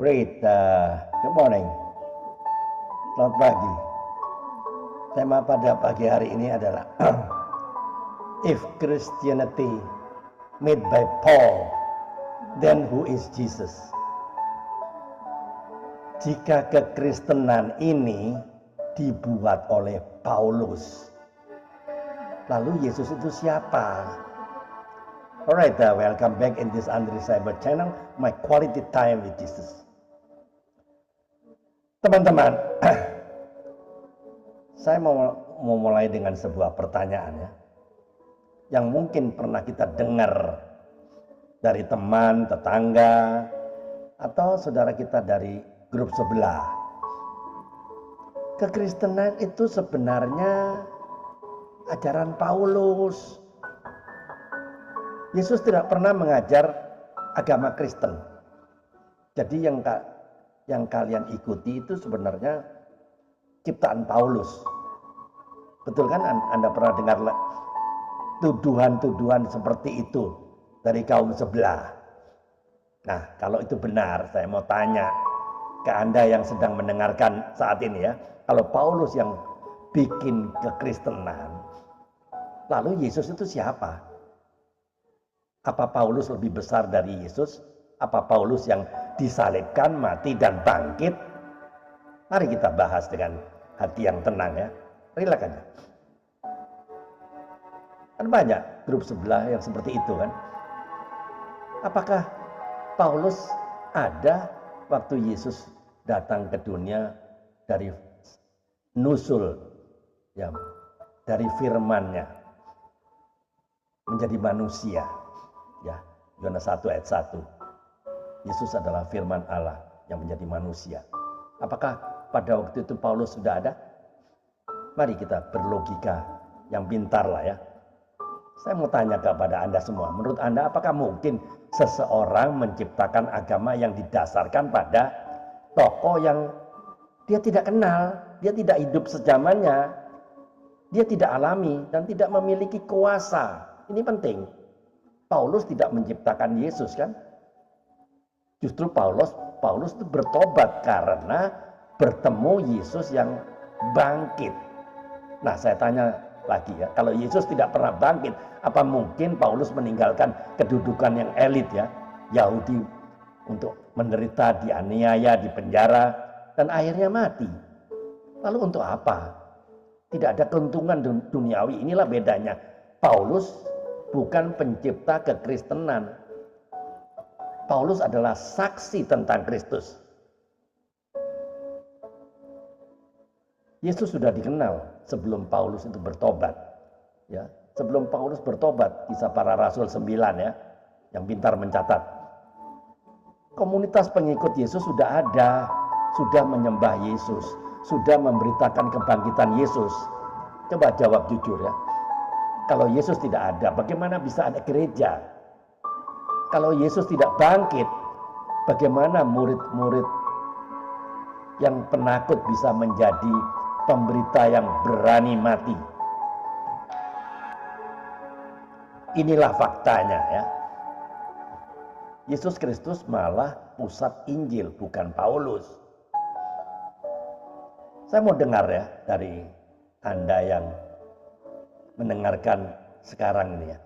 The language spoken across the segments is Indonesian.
Great, good morning. Selamat pagi. Tema pada pagi hari ini adalah If Christianity made by Paul, then who is Jesus? Jika kekristenan ini dibuat oleh Paulus, lalu Yesus itu siapa? Alright, welcome back in this Andri Cyber channel, my quality time with Jesus. Teman-teman, saya mau mulai dengan sebuah pertanyaan ya, yang mungkin pernah kita dengar dari teman, tetangga, atau saudara kita dari grup sebelah. Kekristenan itu sebenarnya ajaran Paulus. Yesus tidak pernah mengajar agama Kristen. Jadi yang kalian ikuti itu sebenarnya ciptaan Paulus. Betul kan? Anda pernah dengar tuduhan-tuduhan seperti itu dari kaum sebelah. Nah, kalau itu benar, saya mau tanya ke Anda yang sedang mendengarkan saat ini ya. Kalau Paulus yang bikin kekristenan, lalu Yesus itu siapa? Apa Paulus lebih besar dari Yesus? Apa Paulus yang disalibkan, mati, dan bangkit? Mari kita bahas dengan hati yang tenang ya. Rileks aja. Kan banyak grup sebelah yang seperti itu kan. Apakah Paulus ada waktu Yesus datang ke dunia dari nusul, ya, dari firman-Nya menjadi manusia? Ya, Yohanes 1 ayat 1. Yesus adalah firman Allah yang menjadi manusia. Apakah pada waktu itu Paulus sudah ada? Mari kita berlogika yang pintar lah ya. Saya mau tanya kepada Anda semua, menurut Anda apakah mungkin seseorang menciptakan agama yang didasarkan pada tokoh yang dia tidak kenal, dia tidak hidup sejamannya, dia tidak alami dan tidak memiliki kuasa? Ini penting. Paulus tidak menciptakan Yesus kan? Justru Paulus itu bertobat karena bertemu Yesus yang bangkit. Nah, saya tanya lagi ya, kalau Yesus tidak pernah bangkit, apa mungkin Paulus meninggalkan kedudukan yang elit ya, Yahudi, untuk menderita, dianiaya, dipenjara, dan akhirnya mati? Lalu untuk apa? Tidak ada keuntungan duniawi. Inilah bedanya. Paulus bukan pencipta kekristenan. Paulus adalah saksi tentang Kristus. Yesus sudah dikenal sebelum Paulus itu bertobat. Ya, sebelum Paulus bertobat, Kisah Para Rasul 9 ya, yang pintar mencatat. Komunitas pengikut Yesus sudah ada, sudah menyembah Yesus, sudah memberitakan kebangkitan Yesus. Coba jawab jujur ya. Kalau Yesus tidak ada, bagaimana bisa ada gereja? Kalau Yesus tidak bangkit, bagaimana murid-murid yang penakut bisa menjadi pemberita yang berani mati? Inilah faktanya ya. Yesus Kristus malah pusat Injil, bukan Paulus. Saya mau dengar ya dari Anda yang mendengarkan sekarang ini ya,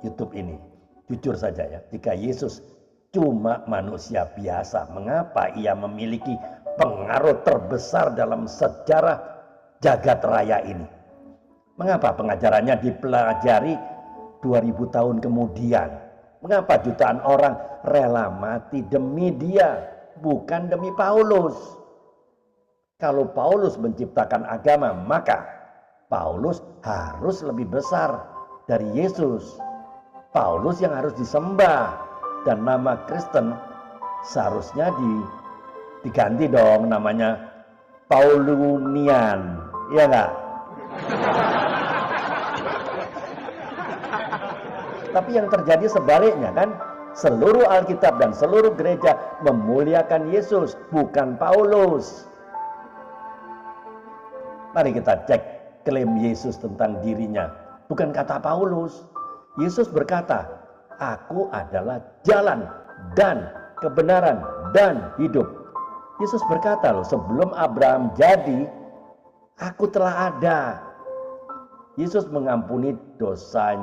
YouTube ini. Jujur saja ya, jika Yesus cuma manusia biasa, mengapa ia memiliki pengaruh terbesar dalam sejarah jagat raya ini? Mengapa pengajarannya dipelajari 2000 tahun kemudian? Mengapa jutaan orang rela mati demi dia, bukan demi Paulus? Kalau Paulus menciptakan agama, maka Paulus harus lebih besar dari Yesus. Paulus yang harus disembah, dan nama Kristen seharusnya diganti dong, namanya Paulunian, iya nggak? Tapi yang terjadi sebaliknya kan, seluruh Alkitab dan seluruh gereja memuliakan Yesus, bukan Paulus. Mari kita cek klaim Yesus tentang dirinya, bukan kata Paulus. Yesus berkata, "Aku adalah jalan dan kebenaran dan hidup. Yesus berkata loh, sebelum Abraham jadi, aku telah ada. Yesus mengampuni dosa,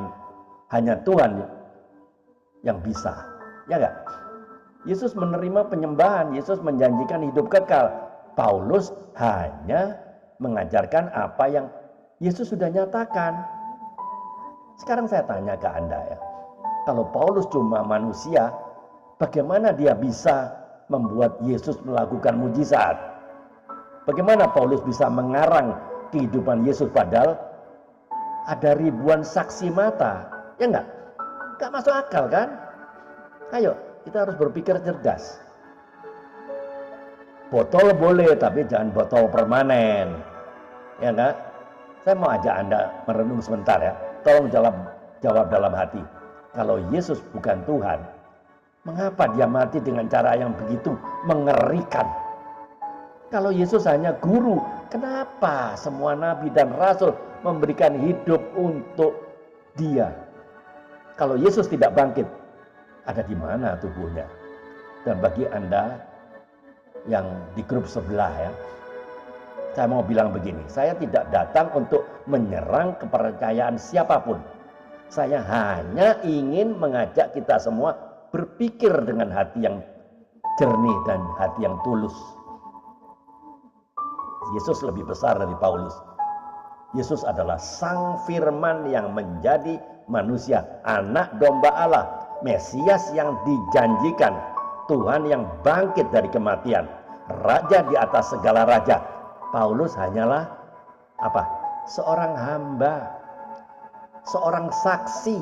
hanya Tuhan yang bisa. Ya enggak? Yesus menerima penyembahan, Yesus menjanjikan hidup kekal. Paulus hanya mengajarkan apa yang Yesus sudah nyatakan. Sekarang saya tanya ke Anda ya. Kalau Paulus cuma manusia, bagaimana dia bisa membuat Yesus melakukan mujizat? Bagaimana Paulus bisa mengarang kehidupan Yesus padahal ada ribuan saksi mata? Ya enggak? Enggak masuk akal kan? Ayo, kita harus berpikir cerdas. Botol boleh, tapi jangan botol permanen. Ya enggak? Saya mau ajak Anda merenung sebentar ya. Tolong jawab dalam hati. Kalau Yesus bukan Tuhan, mengapa dia mati dengan cara yang begitu mengerikan? Kalau Yesus hanya guru, kenapa semua nabi dan rasul memberikan hidup untuk dia? Kalau Yesus tidak bangkit, ada di mana tubuhnya? Dan bagi Anda yang di grup sebelah ya, saya mau bilang begini, saya tidak datang untuk menyerang kepercayaan siapapun. Saya hanya ingin mengajak kita semua berpikir dengan hati yang jernih dan hati yang tulus. Yesus lebih besar dari Paulus. Yesus adalah Sang Firman yang menjadi manusia, anak domba Allah, Mesias yang dijanjikan, Tuhan yang bangkit dari kematian, Raja di atas segala raja. Paulus hanyalah apa? Seorang hamba, seorang saksi,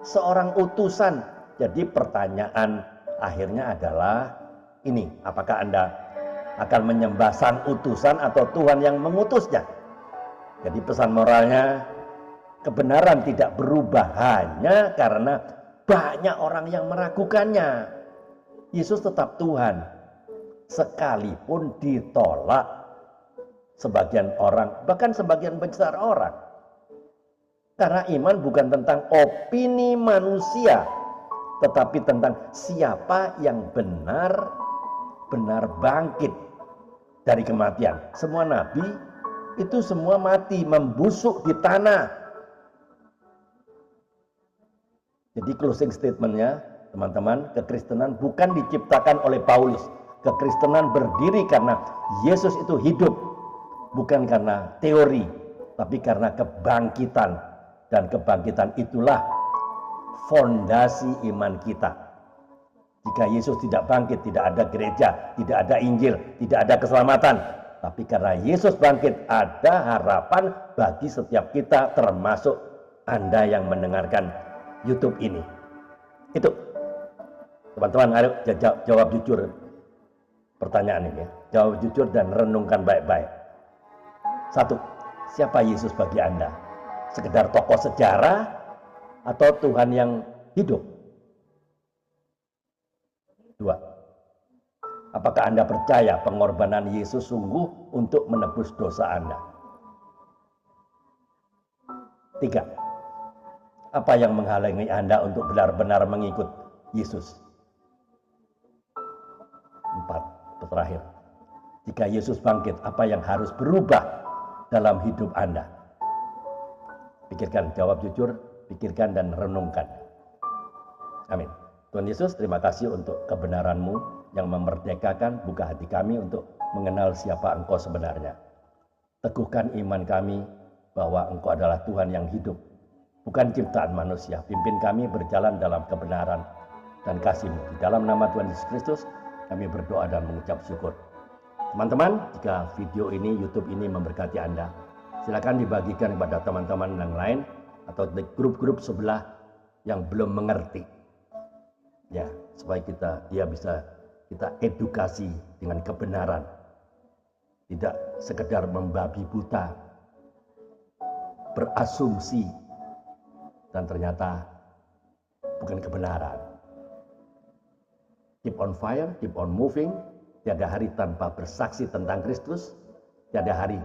seorang utusan. Jadi pertanyaan akhirnya adalah ini, apakah Anda akan menyembah sang utusan atau Tuhan yang mengutusnya? Jadi pesan moralnya, kebenaran tidak berubah hanya karena banyak orang yang meragukannya. Yesus tetap Tuhan, sekalipun ditolak sebagian orang, bahkan sebagian besar orang. Karena iman bukan tentang opini manusia, tetapi tentang siapa yang benar-benar bangkit dari kematian. Semua nabi itu semua mati, membusuk di tanah. Jadi closing statementnya, teman-teman, kekristenan bukan diciptakan oleh Paulus. Kekristenan berdiri karena Yesus itu hidup, bukan karena teori, tapi karena kebangkitan. Dan kebangkitan itulah fondasi iman kita. Jika Yesus tidak bangkit, tidak ada gereja, tidak ada Injil, tidak ada keselamatan. Tapi karena Yesus bangkit, ada harapan bagi setiap kita, termasuk Anda yang mendengarkan YouTube ini. Itu, teman-teman, ayo jawab jujur pertanyaan ini. Jawab jujur dan renungkan baik-baik. 1. Siapa Yesus bagi Anda? Sekedar tokoh sejarah atau Tuhan yang hidup? 2. Apakah Anda percaya pengorbanan Yesus sungguh untuk menebus dosa Anda? 3. Apa yang menghalangi Anda untuk benar-benar mengikut Yesus? 4. Terakhir, jika Yesus bangkit, apa yang harus berubah dalam hidup Anda? Pikirkan, jawab jujur, pikirkan dan renungkan. Amin. Tuhan Yesus, terima kasih untuk kebenaran-Mu yang memerdekakan. Buka hati kami untuk mengenal siapa Engkau sebenarnya. Teguhkan iman kami bahwa Engkau adalah Tuhan yang hidup, bukan ciptaan manusia. Pimpin kami berjalan dalam kebenaran dan kasih-Mu. Di dalam nama Tuhan Yesus Kristus, kami berdoa dan mengucap syukur. Teman-teman, jika video ini, YouTube ini memberkati Anda, silakan dibagikan kepada teman-teman yang lain atau di grup-grup sebelah yang belum mengerti. Ya, supaya dia bisa kita edukasi dengan kebenaran. Tidak sekedar membabi buta, berasumsi, dan ternyata bukan kebenaran. Keep on fire, keep on moving. Tiada hari tanpa bersaksi tentang Kristus. Tiada hari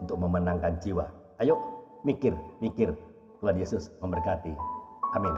untuk memenangkan jiwa. Ayo mikir. Tuhan Yesus memberkati. Amin.